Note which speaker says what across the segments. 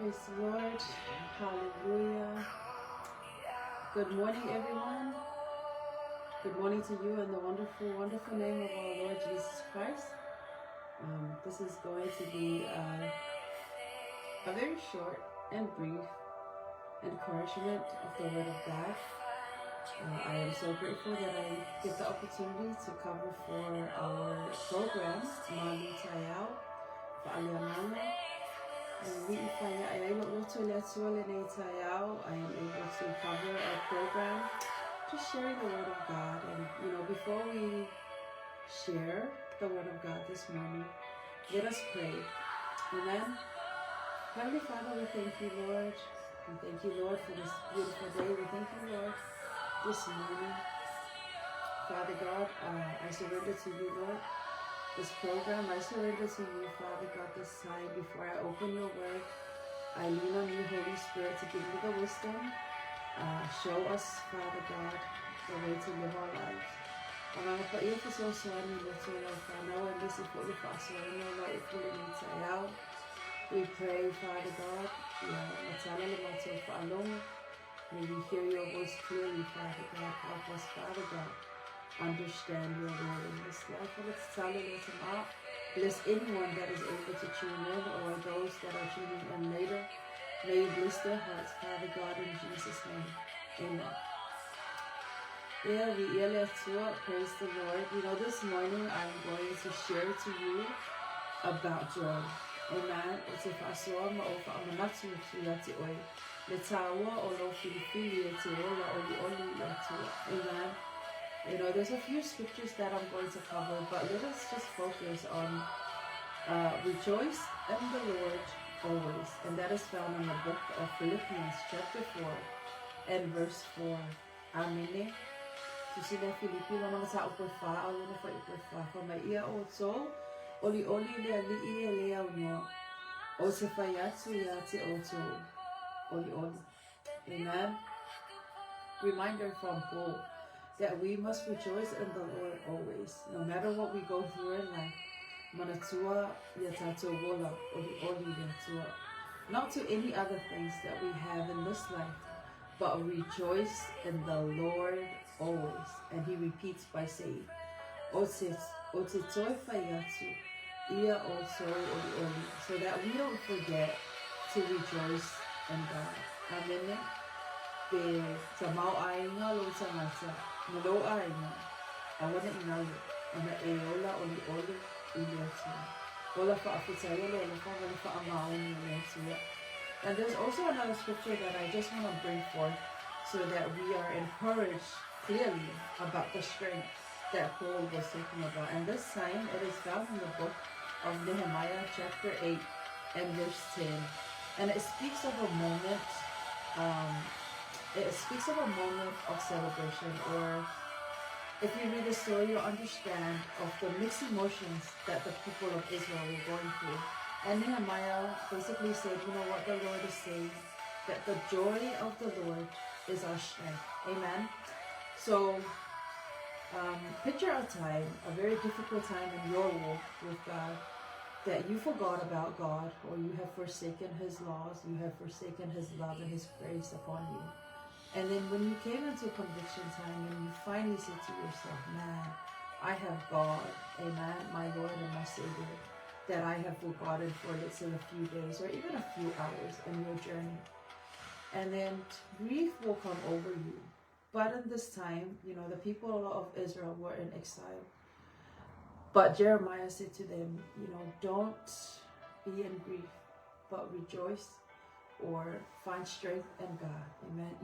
Speaker 1: Praise the Lord. Hallelujah. Good morning, everyone. Good morning to you in the wonderful, wonderful name of our Lord Jesus Christ. This is going to be a very short and brief encouragement of the Word of God. I am so grateful that I get the opportunity to cover for our program, taeao, faaleagaga. I am able to cover a program, just sharing the Word of God. And before we share the Word of God this morning, let us pray. Amen. Heavenly Father, we thank you, Lord. We thank you, Lord, for this beautiful day. We thank you, Lord, this morning. Father God, I surrender to you, Lord. This program, I surrender to you, Father God, this time. Before I open your word, I lean on you, Holy Spirit, to give me the wisdom. Show us, Father God, the way to live our lives. We pray, Father God, may we hear your voice clearly, Father God. Help us, Father God, understand your word in this life. Bless anyone that is able to tune in or those that are tuning in later. May you bless their hearts, Father God, in Jesus' name. Amen. Praise the Lord. This morning I'm going to share to you about joy. Amen. Amen. There's a few scriptures that I'm going to cover, but let us just focus on rejoice in the Lord always. And that is found in the book of Philippians chapter 4 and verse 4. Amen. Amen. Reminder from Paul that we must rejoice in the Lord always, no matter what we go through in life. Not to any other things that we have in this life, but rejoice in the Lord always. And he repeats by saying, so that we don't forget to rejoice in God. Amen. And there's also another scripture that I just want to bring forth so that we are encouraged clearly about the strength that Paul was talking about. And this time it is found in the book of Nehemiah chapter 8 and verse 10. And it speaks of a moment of celebration, or if you read the story, you'll understand of the mixed emotions that the people of Israel were going through. And Nehemiah basically said, what the Lord is saying, that the joy of the Lord is our strength. Amen. So picture a time, a very difficult time in your walk with God, that you forgot about God, or you have forsaken his laws, you have forsaken his love and his grace upon you. And then when you came into conviction time and you finally said to yourself, man, I have God, amen, my Lord and my Savior, that I have forgotten for, let's say, a few days or even a few hours in your journey. And then grief will come over you. But in this time, the people of Israel were in exile. But Jeremiah said to them, don't be in grief, but rejoice or find strength in God. Amen.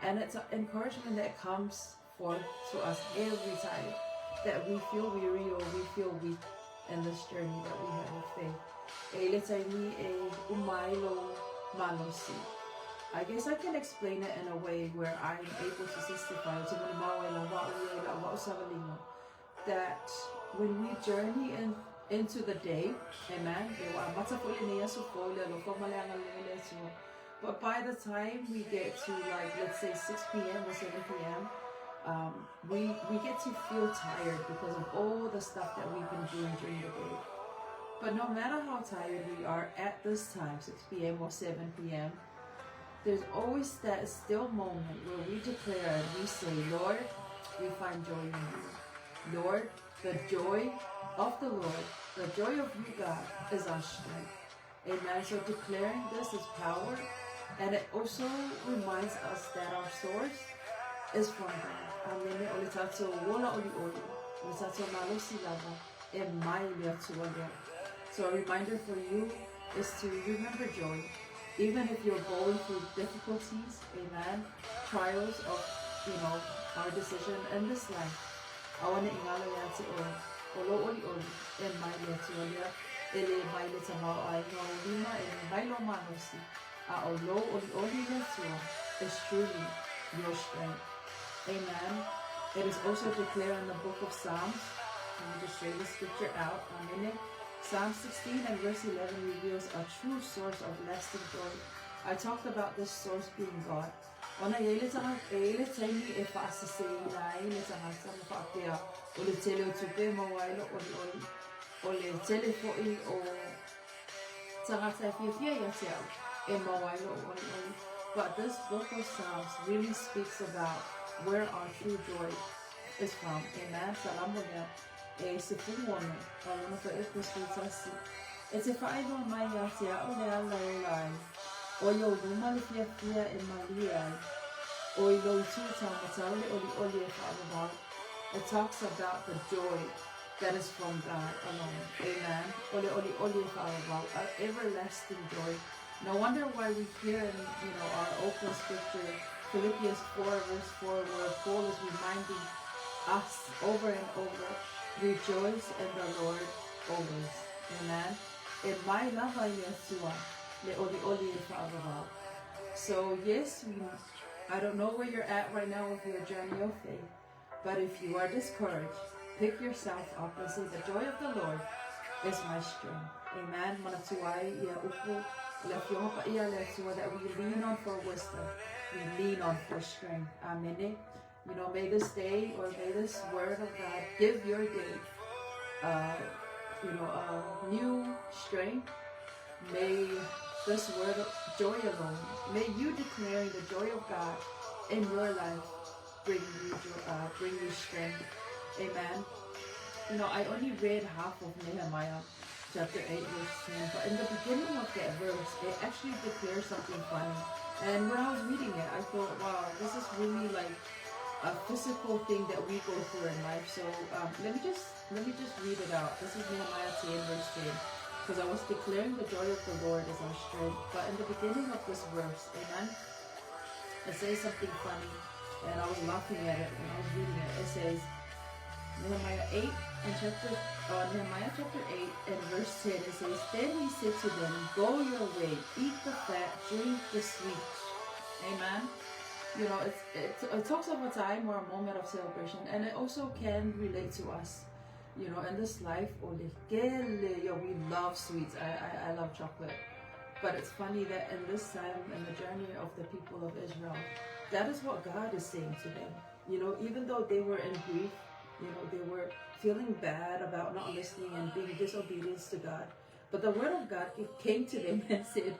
Speaker 1: And it's an encouragement that comes forth to us every time that we feel weary or we feel weak in this journey that we have of faith. I guess I can explain it in a way where I'm able to testify that when we journey into the day, amen, but by the time we get to, let's say 6 p.m. or 7 p.m., we get to feel tired because of all the stuff that we've been doing during the day. But no matter how tired we are at this time, 6 p.m. or 7 p.m., there's always that still moment where we declare and we say, Lord, we find joy in you. Lord, the joy of the Lord, the joy of you, God, is our strength. Amen. So declaring this is power, and it also reminds us that our source is from God. Amen. So a reminder for you is to remember joy. Even if you're going through difficulties, amen, trials of, our decision in this life. Awana ingalo yati olo oli en maile tuolia ele maile tamao ai no lima ele mailo manosi a olo oli yati is truly your strength. Amen. It is also declared in the book of Psalms. Let me just say the scripture out a minute. Psalm 16 and verse 11 reveals a true source of lasting joy. I talked about this source being God. Ona ele tanga ele taimi e faasise ila ele tanga tanga faapea o le tele o tupe mawailo o le tele fo'i o tanga taifia yatia e mawailo o. But this book of Psalms really speaks about where our true joy is from. Amen. Salamonia. Se fumono, falando for it was fantastic. It's a fine on my yatia, o le ala o yo luma le fia e malia, o lo tuta matale o li about. It talks about the joy that is from God alone. Amen. Oli about our everlasting joy. No wonder why we hear in our open scripture, Philippians 4 verse 4, where Paul is reminding us over and over. Rejoice in the Lord always. Amen. In my love, so yes, I don't know where you're at right now with your journey of faith, but if you are discouraged, pick yourself up and say, the joy of the Lord is my strength. Amen. That we lean on for wisdom. We lean on for strength. Amen. May this day or may this word of God give your day, a new strength. May this word of joy alone, may you declaring the joy of God in your life bring you strength. Amen. I only read half of Nehemiah chapter 8 verse 10, but in the beginning of that verse, it actually declares something funny. And when I was reading it, I thought, wow, this is really like a physical thing that we go through in life. So let me just read it out. This is Nehemiah 10 verse 10, because I was declaring the joy of the Lord is our strength. But in the beginning of this verse, amen, it says something funny, and I was laughing at it when I was reading it. It says Nehemiah chapter 8 and verse 10. It says, then he said to them, go your way, eat the fat, drink the sweet. Amen. It talks of a time or a moment of celebration, and it also can relate to us. In this life, we love sweets. I love chocolate. But it's funny that in this time, in the journey of the people of Israel, that is what God is saying to them. Even though they were in grief, they were feeling bad about not listening and being disobedient to God. But the word of God came to them and said,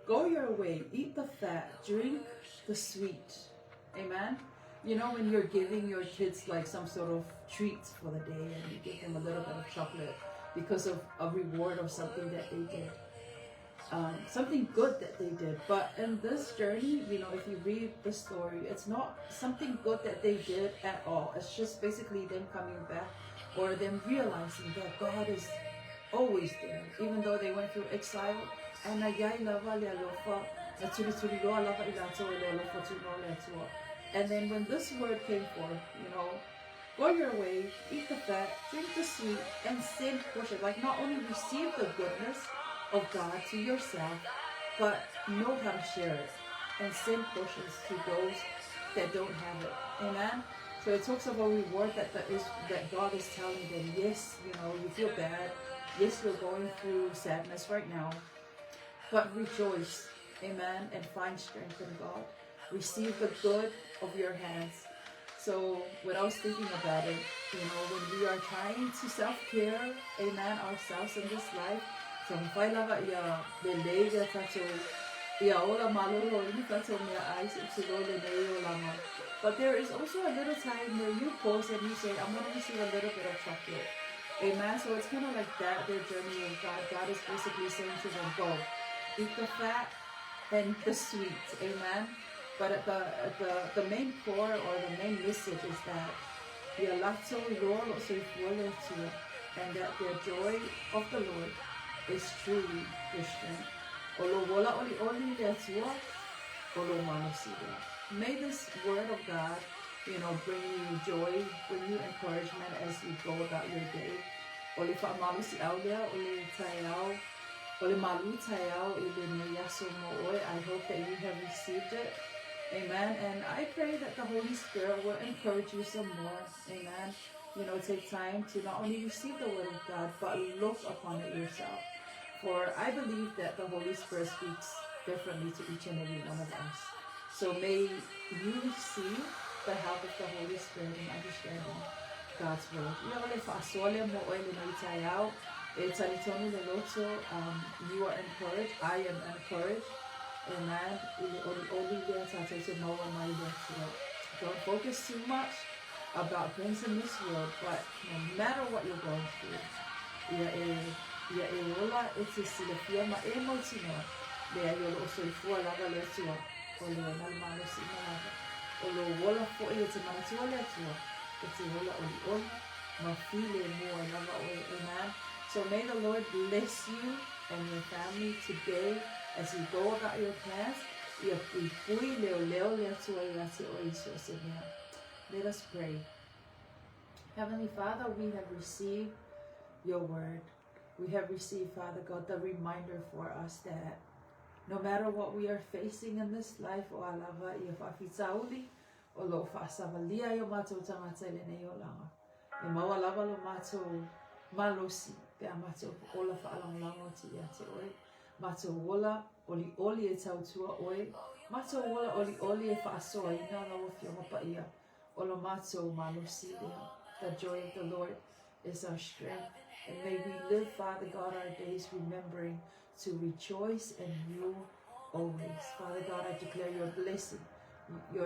Speaker 1: go your way, eat the fat, drink the sweet. Amen. When you're giving your kids like some sort of treats for the day, and you give them a little bit of chocolate because of a reward of something that they did, something good that they did. But in this journey, if you read the story, it's not something good that they did at all. It's just basically them coming back, or them realizing that God is always there, even though they went through exile. And then when this word came forth, go your way, eat the fat, drink the sweet, and send portion. Like, not only receive the goodness of God to yourself, but know how to share it and send portions to those that don't have it. Amen. So it talks about reward that God is telling them. Yes, you feel bad. Yes, you're going through sadness right now, but rejoice. Amen. And find strength in God. Receive the good of your hands. So when I was thinking about it, when we are trying to self-care, amen, ourselves in this life, so faaleagaga ia lelega tatou ia ola malolo ini tatou mea ai se lole nei o lama. But there is also a little time where you pause and you say, I'm going to receive a little bit of chocolate. Amen. So it's kind of like that, their journey with God. God is basically saying to them, go, eat the fat and the sweet. Amen. But the main core or the main message is that and that the joy of the Lord is truly Christian. May this word of God, bring you joy, bring you encouragement as you go about your day. Ole faamalusi aulia, ole taeao, ole malū taeao, I hope that you have received it. Amen. And I pray that the Holy Spirit will encourage you some more. Amen. Take time to not only receive the word of God, but look upon it yourself. For I believe that the Holy Spirit speaks differently to each and every one of us. So may you receive the help of the Holy Spirit in understanding God's word. You are encouraged. I am encouraged. Amen. Don't focus too much about things in this world, but no matter what you're going through, so may the Lord bless you and your family today as you go about your plans. Let us pray. Heavenly Father, we have received your word. We have received, Father God, the reminder for us that no matter what we are facing in this life, the joy of the Lord is our strength. And may we live, Father God, our days remembering to rejoice in you always. Father God, I declare your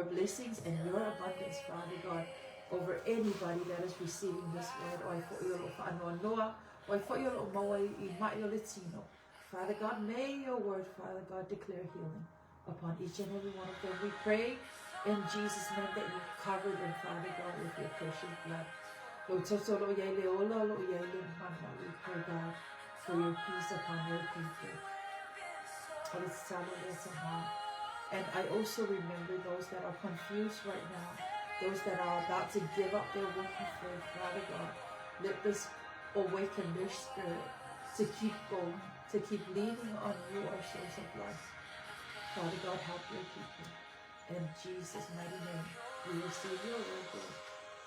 Speaker 1: blessings and your abundance, Father God, over anybody that is receiving this word. Father God, may your word, Father God, declare healing upon each and every one of them. We pray in Jesus' name that you cover them, Father God, with your precious blood. We pray, God, for your peace upon your people. And I also remember those that are confused right now, those that are about to give up their walk of faith. Father God, let this awaken their spirit to keep going, to keep leaning on you, our source of life. Father God, help your people. In Jesus' mighty name, we receive your word, Lord.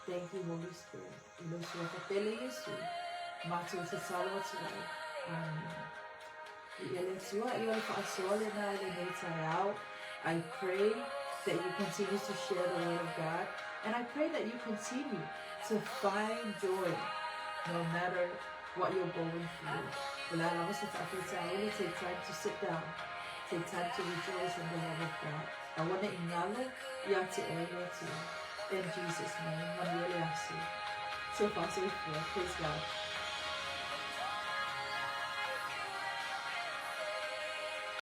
Speaker 1: Thank you, Holy Spirit. I pray that you continue to share the word of God, and I pray that you continue to find joy no matter what you're going through. Only take time to sit down, take time to rejoice in the love of God. I want to acknowledge in Jesus' name. So far, so good. Praise God.